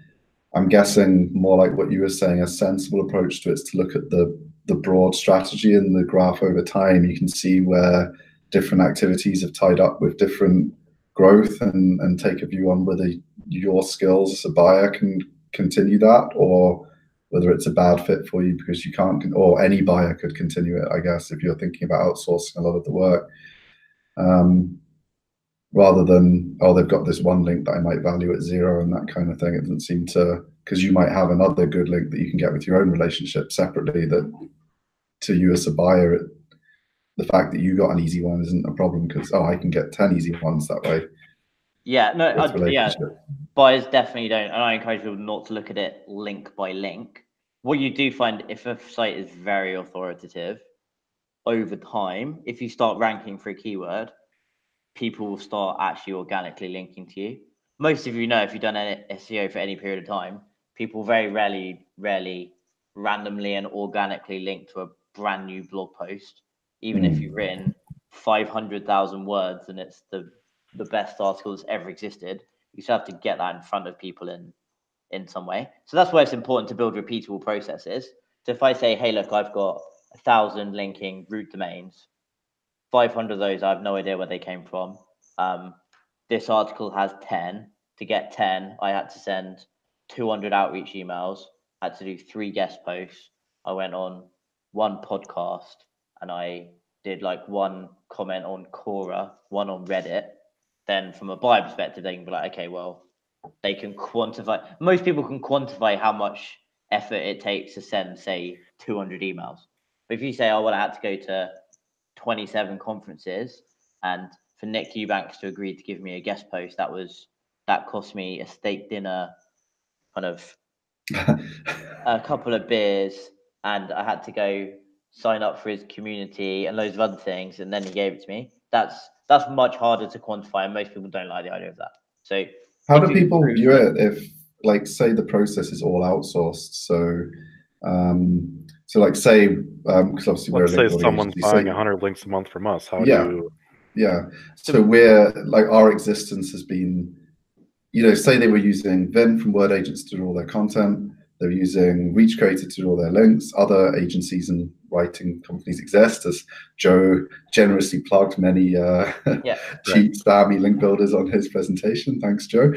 I'm guessing more like what you were saying, a sensible approach to it is to look at the broad strategy in the graph over time. You can see where different activities have tied up with different growth and take a view on whether your skills as a buyer can continue that, or whether it's a bad fit for you because you can't, or any buyer could continue it, I guess, if you're thinking about outsourcing a lot of the work. Rather than, oh, they've got this one link that I might value at zero and that kind of thing. It doesn't seem to, because you might have another good link that you can get with your own relationship separately, that to you as a buyer, the fact that you got an easy one isn't a problem because, oh, I can get 10 easy ones that way. Yeah, no, buyers definitely don't. And I encourage people not to look at it link by link. What you do find, if a site is very authoritative, over time, if you start ranking for a keyword, people will start actually organically linking to you. Most of you know, if you've done any SEO for any period of time, people very rarely randomly and organically link to a brand new blog post, even if you've written 500,000 words and it's the best article that's ever existed. You still have to get that in front of people in some way. So that's why it's important to build repeatable processes. So if I say, hey, look, I've got 1,000 linking root domains, 500 of those, I have no idea where they came from. This article has 10. To get 10, I had to send 200 outreach emails, had to do 3 guest posts. I went on 1 podcast and I did like 1 comment on Quora, 1 on Reddit. Then from a buyer perspective, they can be like, okay, well, they can quantify. Most people can quantify how much effort it takes to send, say, 200 emails. But if you say, oh, well, I had to go to 27 conferences, and for Nick Eubanks to agree to give me a guest post, that cost me a steak dinner, kind of a couple of beers, and I had to go sign up for his community and loads of other things, and then he gave it to me. That's much harder to quantify, and most people don't like the idea of that. So how if do you people improve view it- it if, like, say the process is all outsourced? So like say, because obviously we're a Let's link say building someone's agency, buying say, 100 links a month from us. How Yeah. do you? yeah. So we're like, our existence has been, say they were using Vin from Word Agents to do all their content. They're using Reach Creator to do all their links. Other agencies and writing companies exist, as Joe generously plugged many Yeah. cheap, spammy link builders on his presentation. Thanks, Joe.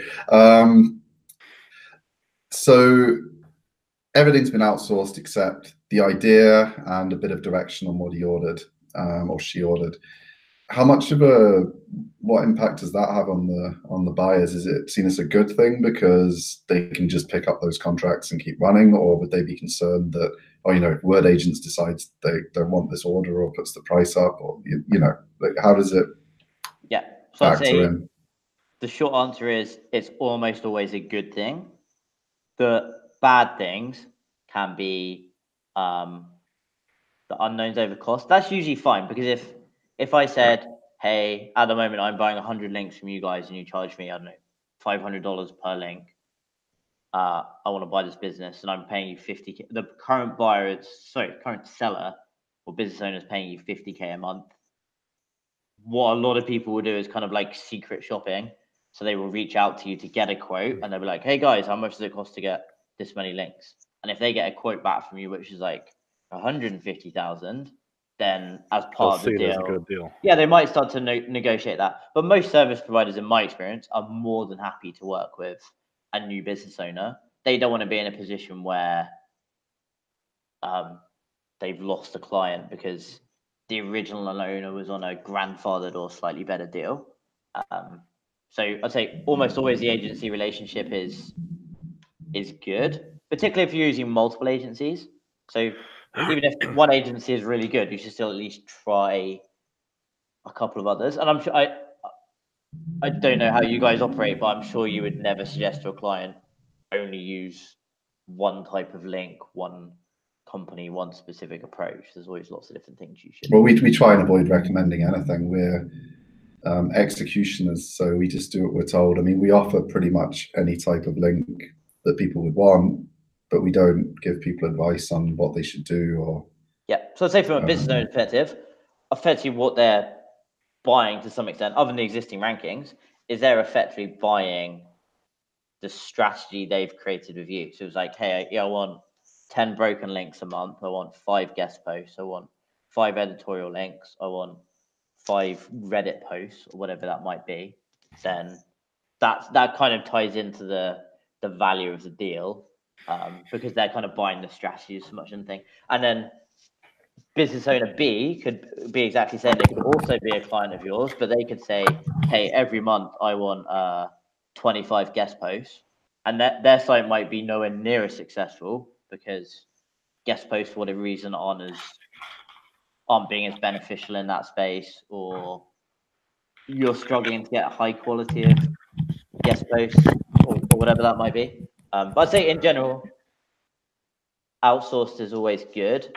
So everything's been outsourced except the idea and a bit of direction on what he ordered, or she ordered. How much of what impact does that have on the buyers? Is it seen as a good thing because they can just pick up those contracts and keep running, or would they be concerned that, if Word Agents decides they don't want this order or puts the price up, or like, how does it so I'd factor say in? the short answer is it's almost always a good thing. The bad things can be the unknowns over cost. That's usually fine, because if I said, hey, at the moment I'm buying 100 links from you guys and you charge me, I don't know, $500 per link. I want to buy this business and I'm paying you 50K. The current current seller or business owner is paying you 50K a month. What a lot of people will do is kind of like secret shopping. So they will reach out to you to get a quote, and they'll be like, hey guys, how much does it cost to get this many links? And if they get a quote back from you, which is like 150,000, then as They'll part of the see it as a deal, good deal. yeah, they might start to negotiate that. But most service providers, in my experience, are more than happy to work with a new business owner. They don't want to be in a position where they've lost a client because the original owner was on a grandfathered or slightly better deal. So I'd say almost always the agency relationship is good, particularly if you're using multiple agencies. So even if one agency is really good, you should still at least try a couple of others. And I'm sure I don't know how you guys operate, but I'm sure you would never suggest to a client only use one type of link, one company, one specific approach. There's always lots of different things you should. Well, we try and avoid recommending anything. We're executioners, so we just do what we're told. I mean, we offer pretty much any type of link that people would want, but we don't give people advice on what they should do. Or so I'd say from a business owner perspective, effectively what they're buying to some extent, other than the existing rankings, is they're effectively buying the strategy they've created with you. So it's like, hey, I want 10 broken links a month. I want 5 guest posts. I want 5 editorial links. I want 5 Reddit posts, or whatever that might be. Then that kind of ties into the value of the deal, because they're kind of buying the strategy as much as anything. And then business owner B could be exactly the same. They could also be a client of yours, but they could say, hey, every month I want 25 guest posts, and their site might be nowhere near as successful because guest posts, for whatever reason, aren't being as beneficial in that space, or you're struggling to get a high quality of guest posts, or whatever that might be. But I'd say in general, outsourced is always good.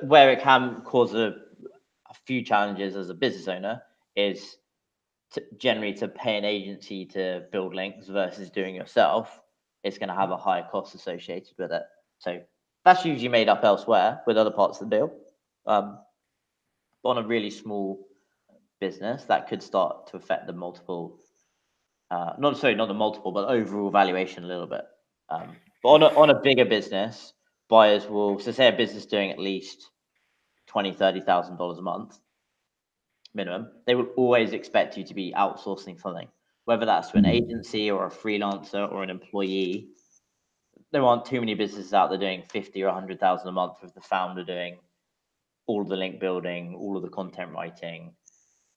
Where it can cause a few challenges as a business owner is generally to pay an agency to build links versus doing yourself. It's going to have a higher cost associated with it. So that's usually made up elsewhere with other parts of the deal. But on a really small business, that could start to affect the multiple, not the multiple, but overall valuation a little bit. But on a bigger business, buyers will, so say a business doing at least $20,000, $30,000 a month minimum, they will always expect you to be outsourcing something, whether that's to an agency or a freelancer or an employee. There aren't too many businesses out there doing 50 or 100,000 a month with the founder doing all of the link building, all of the content writing,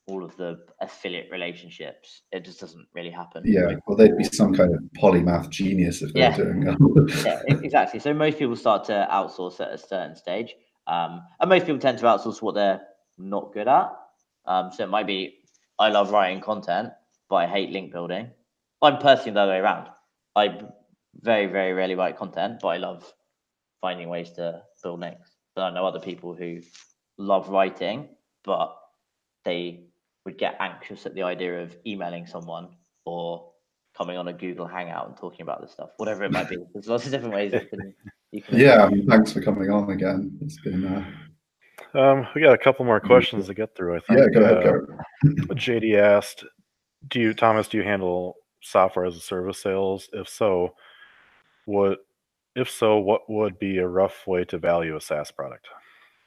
all of the affiliate relationships. It just doesn't really happen. Yeah, well, they'd be some kind of polymath genius if they were doing that. Yeah, exactly. So most people start to outsource at a certain stage, and most people tend to outsource what they're not good at. So it might be, I love writing content, but I hate link building. I'm personally the other way around. I very, very rarely write content, but I love finding ways to build links. But I know other people who love writing, but they would get anxious at the idea of emailing someone or coming on a Google Hangout and talking about this stuff, whatever it might be. There's lots of different ways you can. Yeah, I mean, thanks for coming on again. It's been. We got a couple more questions to get through, I think. Yeah, go ahead, Garrett. JD asked, Thomas, do you handle software as a service sales? If so, what would be a rough way to value a SaaS product?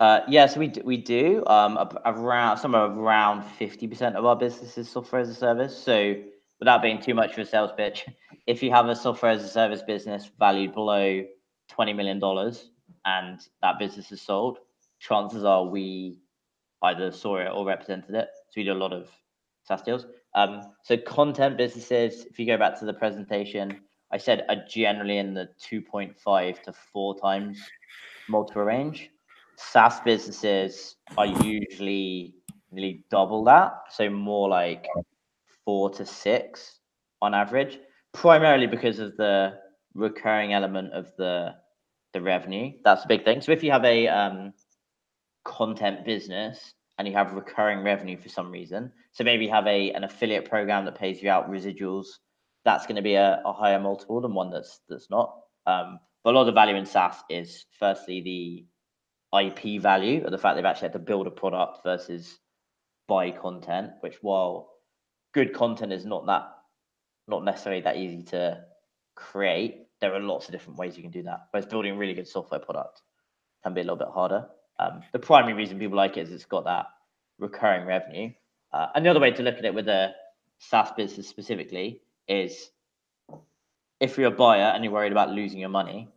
Yeah, so we do somewhere around 50% of our business is software as a service. So without being too much of a sales pitch, if you have a software as a service business valued below $20 million and that business is sold, chances are we either saw it or represented it. So we do a lot of SaaS deals. So content businesses, if you go back to the presentation, I said are generally in the 2.5 to 4 times multiple range. SaaS businesses are usually nearly double that, so more like 4 to 6 on average, primarily because of the recurring element of the revenue. That's a big thing. So if you have a content business and you have recurring revenue for some reason, so maybe you have an affiliate program that pays you out residuals, that's going to be a higher multiple than one that's not. But a lot of the value in SaaS is firstly the IP value of the fact they've actually had to build a product versus buy content, which while good content is not necessarily that easy to create, there are lots of different ways you can do that. Whereas building a really good software product can be a little bit harder. The primary reason people like it is it's got that recurring revenue. And the other way to look at it with a SaaS business specifically is if you're a buyer and you're worried about losing your money,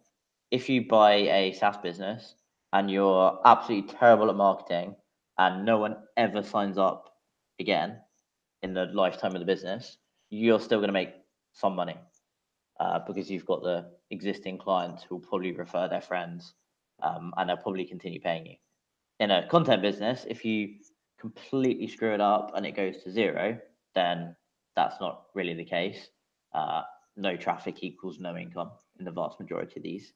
if you buy a SaaS business and you're absolutely terrible at marketing and no one ever signs up again in the lifetime of the business, you're still going to make some money because you've got the existing clients who will probably refer their friends and they'll probably continue paying you. In a content business, if you completely screw it up and it goes to zero, then that's not really the case. No traffic equals no income in the vast majority of these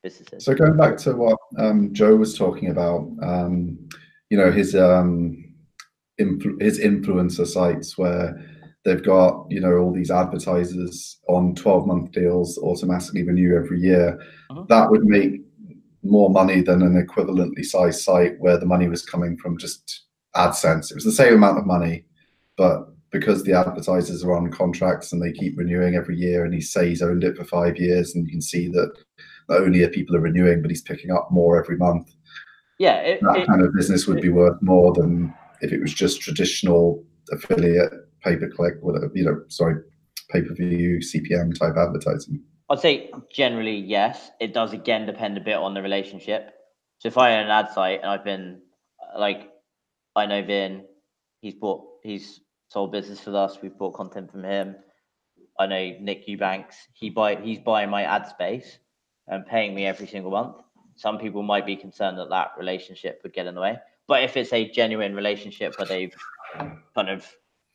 businesses. So going back to what Joe was talking about, his influencer sites where they've got all these advertisers on 12-month deals automatically renew every year. That would make more money than an equivalently sized site where the money was coming from just AdSense. It was the same amount of money, but because the advertisers are on contracts and they keep renewing every year, and he say he's owned it for 5 years, and you can see that not only are people renewing, but he's picking up more every month. Yeah, that kind of business would be worth more than if it was just traditional affiliate, pay-per-click, pay-per-view, CPM type advertising. I'd say generally yes. It does again depend a bit on the relationship. So if I own an ad site and I've been I know Vin, he's sold business with us. We've bought content from him. I know Nick Eubanks. He's buying my ad space and paying me every single month. Some people might be concerned that relationship would get in the way. But if it's a genuine relationship where they've kind of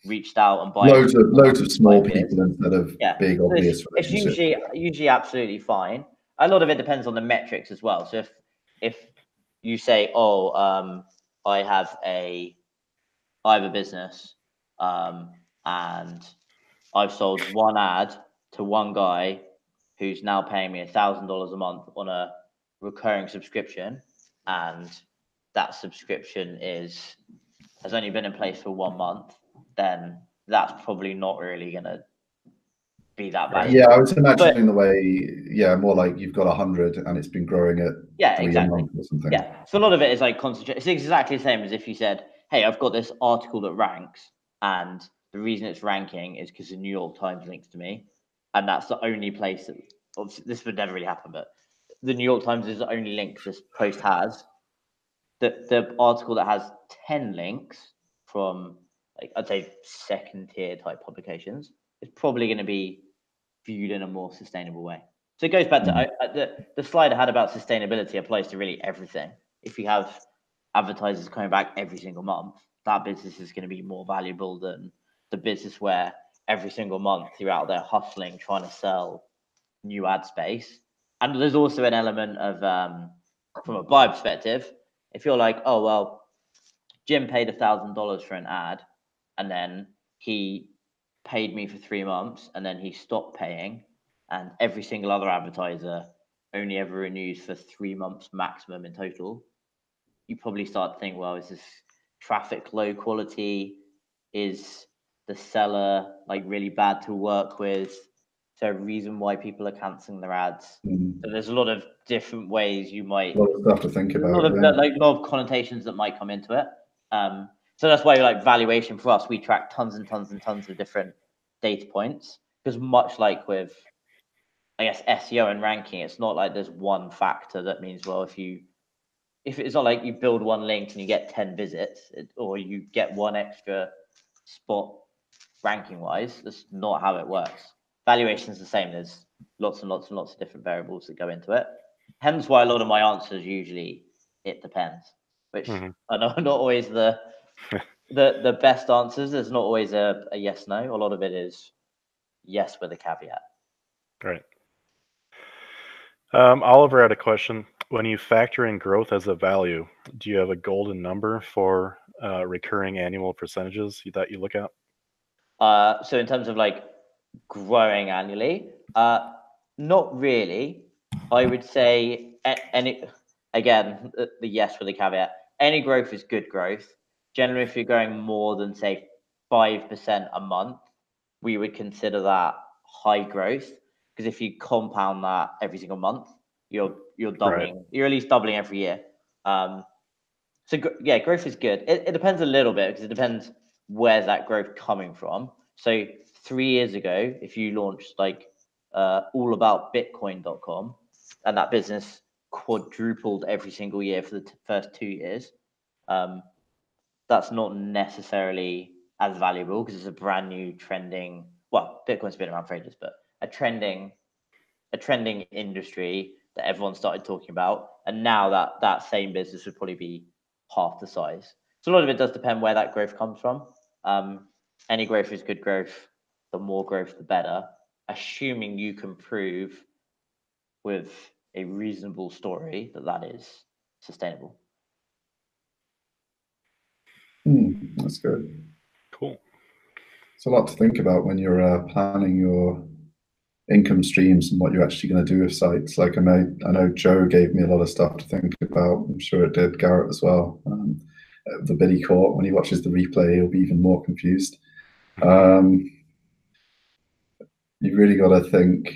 reached out and bought loads of small people instead of big obvious relationships. It's usually absolutely fine. A lot of it depends on the metrics as well. So if you say, I have a business and I've sold one ad to one guy who's now paying me $1,000 a month on a recurring subscription, and that subscription has only been in place for 1 month, then that's probably not really going to be that valuable. Yeah, I was imagining the way, more like you've got 100 and it's been growing at 3 a month or something. Yeah, so a lot of it is like concentrate. It's exactly the same as if you said, hey, I've got this article that ranks, and the reason it's ranking is because the New York Times links to me, and that's the only place that, obviously, this would never really happen, but the New York Times is the only link this post has. The article that has 10 links from, I'd say, second tier type publications is probably going to be viewed in a more sustainable way. So it goes back to the slide I had about sustainability applies to really everything. If you have advertisers coming back every single month, that business is going to be more valuable than the business where every single month you're out there hustling, trying to sell new ad space. And there's also an element of, from a buyer perspective, if you're like, oh, well, Jim paid $1,000 for an ad and then he paid me for 3 months, and then he stopped paying, and every single other advertiser only ever renews for 3 months maximum in total, you probably start to think, well, is this traffic low quality? Is the seller like really bad to work with? Is there a reason why people are canceling their ads? So there's a lot of different ways you might. A lot of stuff to think about. A lot of connotations that might come into it. So that's why, like, valuation for us, we track tons and tons and tons of different data points, because much like with, I guess, SEO and ranking, it's not like there's one factor that means, well, if it's not like you build one link and you get 10 visits, or you get one extra spot ranking wise. That's not how it works. Valuation is the same. There's lots and lots and lots of different variables that go into it. Hence why a lot of my answers usually it depends, which are not always the best answers. There's not always a yes no. A lot of it is yes with a caveat. Right. Oliver had a question. When you factor in growth as a value, do you have a golden number for recurring annual percentages that you look at? So in terms of like growing annually, not really. I would say any, again, the yes with a caveat. Any growth is good growth. Generally, if you're growing more than, say, 5% a month, we would consider that high growth, because if you compound that every single month, you're doubling. Right. You're at least doubling every year. So yeah, growth is good. It depends a little bit, because it depends where's that growth coming from. So 3 years ago, if you launched like allaboutbitcoin.com, and that business quadrupled every single year for the first 2 years, that's not necessarily as valuable, because it's a brand new trending. Well, Bitcoin's been around for ages, but a trending industry that everyone started talking about, and now that same business would probably be half the size. So a lot of it does depend where that growth comes from. Any growth is good growth. The more growth, the better, assuming you can prove with a reasonable story that is sustainable. That's good. Cool. It's a lot to think about when you're planning your income streams and what you're actually going to do with sites. Like I know Joe gave me a lot of stuff to think about. I'm sure it did Garrett as well. The bid he caught, when he watches the replay, he'll be even more confused. You really got to think,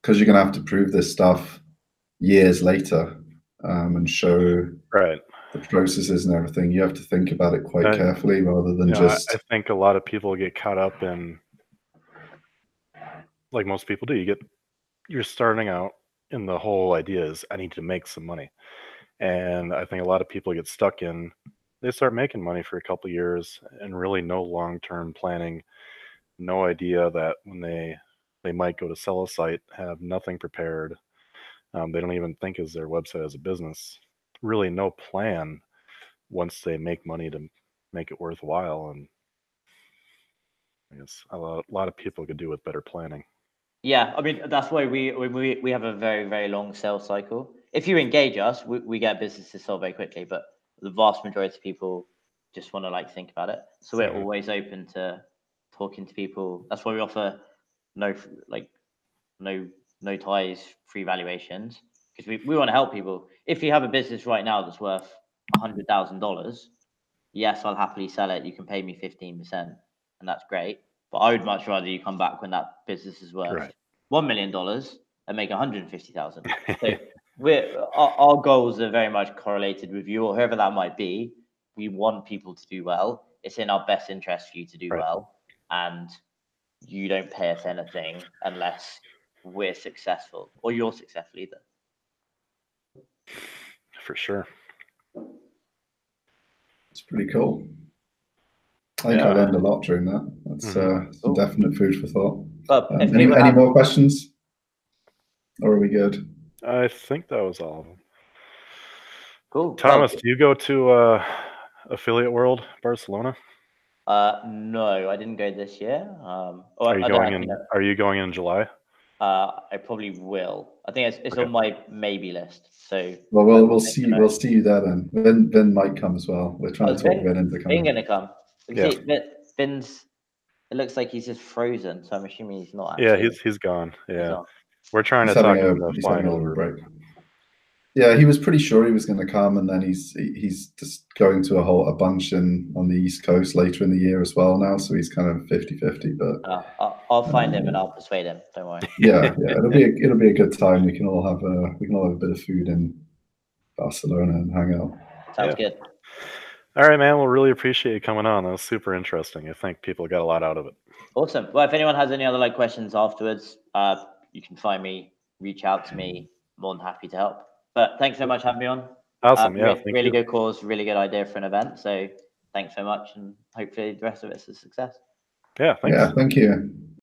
because you're going to have to prove this stuff years later and show the processes and everything. You have to think about it quite carefully, rather than just. I think a lot of people get caught up in, like most people do, you're starting out, and the whole idea is I need to make some money. And I think a lot of people get stuck in, they start making money for a couple of years and really no long-term planning, no idea that when they might go to sell a site, have nothing prepared. They don't even think as their website as a business. Really no plan once they make money to make it worthwhile. And I guess a lot of people could do with better planning. Yeah, I mean, that's why we have a very, very long sales cycle. If you engage us, we get businesses sold very quickly, but the vast majority of people just want to like think about it. So we're always open to talking to people. That's why we offer no ties, free valuations, because we want to help people. If you have a business right now that's worth $100,000, yes, I'll happily sell it. You can pay me 15%, and that's great. But I would much rather you come back when that business is worth $1 million and make 150,000. So our goals are very much correlated with you, or whoever that might be. We want people to do well. It's in our best interest for you to do well, and you don't pay us anything unless we're successful or you're successful either. For sure. It's pretty cool. I think I learned a lot during that. That's some definite food for thought. Any more questions? Or are we good? I think that was all of them. Cool. Thomas, do you go to Affiliate World Barcelona? No, I didn't go this year. Are you going in July? I probably will. I think it's on my maybe list. So we'll see you there then. Vin might come as well. We're trying to talk Vin into coming. Vin gonna come. See, Finn's. It looks like he's just frozen, so I'm assuming he's not. Yeah, Actually, he's gone. Yeah, on. we're trying He's to talk having him into he's flying having a little over. break. Yeah, he was pretty sure he was going to come, and then he's just going to a bunch on the East Coast later in the year as well now. So he's kind of 50-50. But I'll find him and I'll persuade him. Don't worry. yeah, it'll be a good time. We can all have a bit of food in Barcelona and hang out. Sounds good. All right, man. We'll really appreciate you coming on. That was super interesting. I think people got a lot out of it. Awesome. Well, if anyone has any other questions afterwards, you can find me, reach out to me. More than happy to help. But thanks so much for having me on. Awesome. Yeah. Really good cause, really good idea for an event. So thanks so much, and hopefully the rest of it's a success. Yeah. Thanks. Yeah. Thank you.